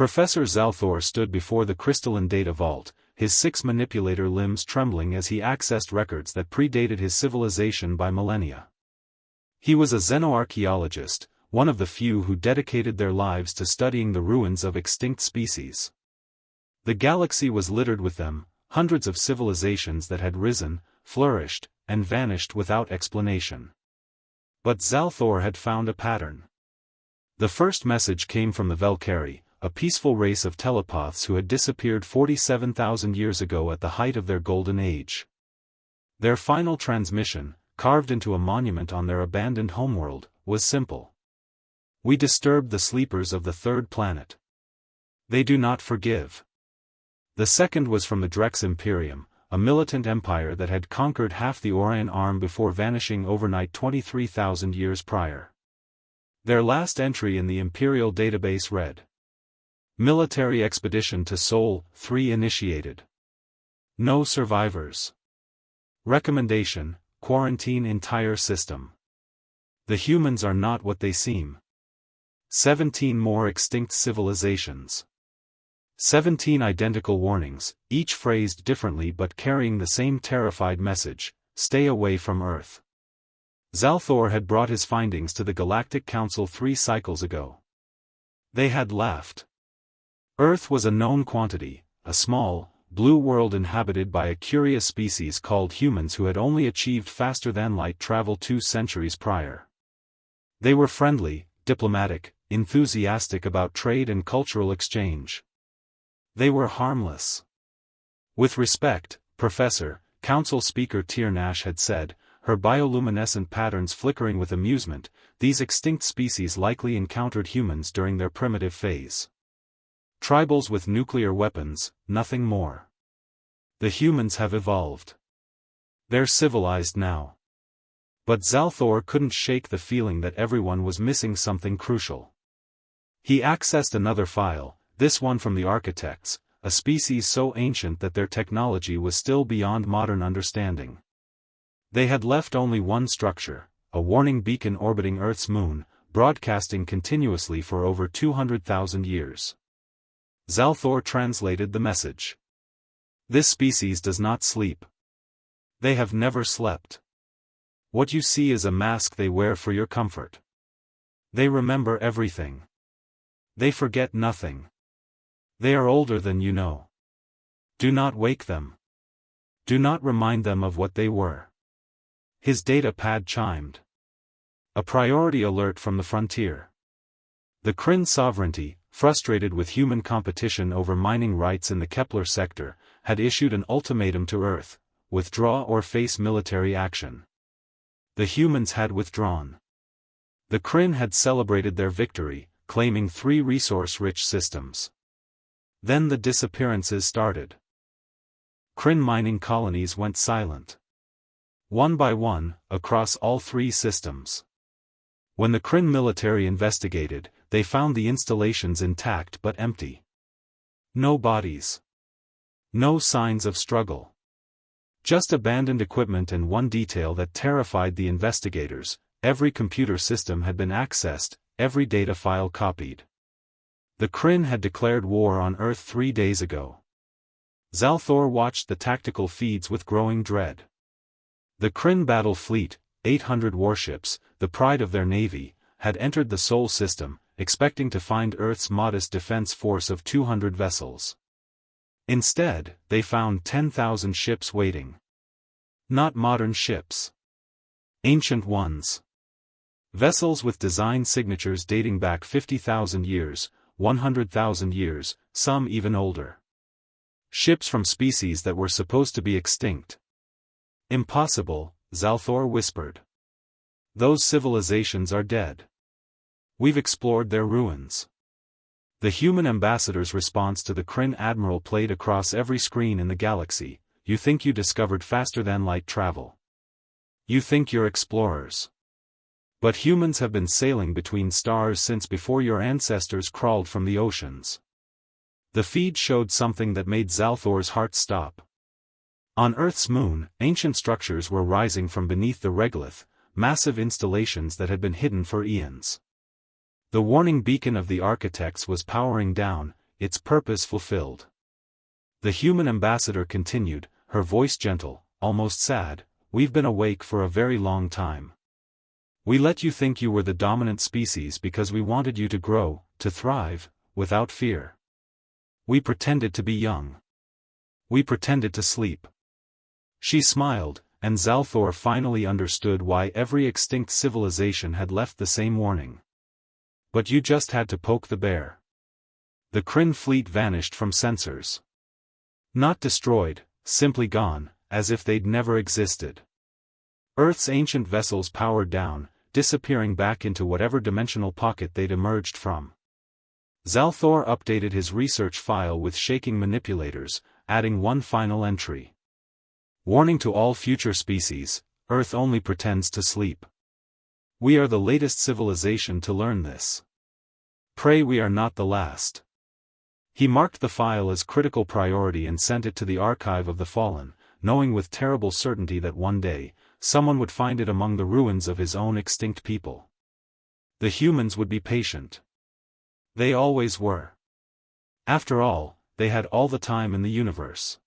Professor Zalthor stood before the crystalline data vault, his 6 manipulator limbs trembling as he accessed records that predated his civilization by millennia. He was a xenoarchaeologist, one of the few who dedicated their lives to studying the ruins of extinct species. The galaxy was littered with them, hundreds of civilizations that had risen, flourished, and vanished without explanation. But Zalthor had found a pattern. The first message came from the Velkari, a peaceful race of telepaths who had disappeared 47,000 years ago at the height of their golden age. Their final transmission, carved into a monument on their abandoned homeworld, was simple. We disturbed the sleepers of the third planet. They do not forgive. The second was from the Drex Imperium, a militant empire that had conquered half the Orion Arm before vanishing overnight 23,000 years prior. Their last entry in the Imperial database read: Military expedition to Sol 3 initiated. No survivors. Recommendation: quarantine entire system. The humans are not what they seem. 17 more extinct civilizations. 17 identical warnings, each phrased differently but carrying the same terrified message: stay away from Earth. Zalthor had brought his findings to the Galactic Council 3 cycles ago. They had laughed. Earth was a known quantity, a small, blue world inhabited by a curious species called humans who had only achieved faster-than-light travel 2 centuries prior. They were friendly, diplomatic, enthusiastic about trade and cultural exchange. They were harmless. With respect, Professor, Council Speaker Tirnash had said, her bioluminescent patterns flickering with amusement, these extinct species likely encountered humans during their primitive phase. Tribals with nuclear weapons, nothing more. The humans have evolved. They're civilized now. But Zalthor couldn't shake the feeling that everyone was missing something crucial. He accessed another file, this one from the architects, a species so ancient that their technology was still beyond modern understanding. They had left only one structure, a warning beacon orbiting Earth's moon, broadcasting continuously for over 200,000 years. Zalthor translated the message. This species does not sleep. They have never slept. What you see is a mask they wear for your comfort. They remember everything. They forget nothing. They are older than you know. Do not wake them. Do not remind them of what they were. His data pad chimed. A priority alert from the frontier. The Krin sovereignty, frustrated with human competition over mining rights in the Kepler sector, had issued an ultimatum to Earth: withdraw or face military action. The humans had withdrawn. The Krin had celebrated their victory, claiming 3 resource-rich systems. Then the disappearances started. Krin mining colonies went silent. One by one, across all 3 systems. When the Krin military investigated, they found the installations intact but empty. No bodies. No signs of struggle. Just abandoned equipment and one detail that terrified the investigators: every computer system had been accessed, every data file copied. The Krin had declared war on Earth 3 days ago. Zalthor watched the tactical feeds with growing dread. The Krin battle fleet, 800 warships, the pride of their navy, had entered the Sol system, expecting to find Earth's modest defense force of 200 vessels. Instead, they found 10,000 ships waiting. Not modern ships. Ancient ones. Vessels with design signatures dating back 50,000 years, 100,000 years, some even older. Ships from species that were supposed to be extinct. Impossible, Zalthor whispered. Those civilizations are dead. We've explored their ruins. The human ambassador's response to the Krin admiral played across every screen in the galaxy: you think you discovered faster-than-light travel. You think you're explorers. But humans have been sailing between stars since before your ancestors crawled from the oceans. The feed showed something that made Zalthor's heart stop. On Earth's moon, ancient structures were rising from beneath the regolith, massive installations that had been hidden for eons. The warning beacon of the architects was powering down, its purpose fulfilled. The human ambassador continued, her voice gentle, almost sad, "We've been awake for a very long time. We let you think you were the dominant species because we wanted you to grow, to thrive, without fear. We pretended to be young. We pretended to sleep." She smiled, and Zalthor finally understood why every extinct civilization had left the same warning. But you just had to poke the bear. The Krin fleet vanished from sensors. Not destroyed, simply gone, as if they'd never existed. Earth's ancient vessels powered down, disappearing back into whatever dimensional pocket they'd emerged from. Zalthor updated his research file with shaking manipulators, adding one final entry. "Warning to all future species, Earth only pretends to sleep. We are the latest civilization to learn this. Pray we are not the last." He marked the file as critical priority and sent it to the Archive of the Fallen, knowing with terrible certainty that one day, someone would find it among the ruins of his own extinct people. The humans would be patient. They always were. After all, they had all the time in the universe.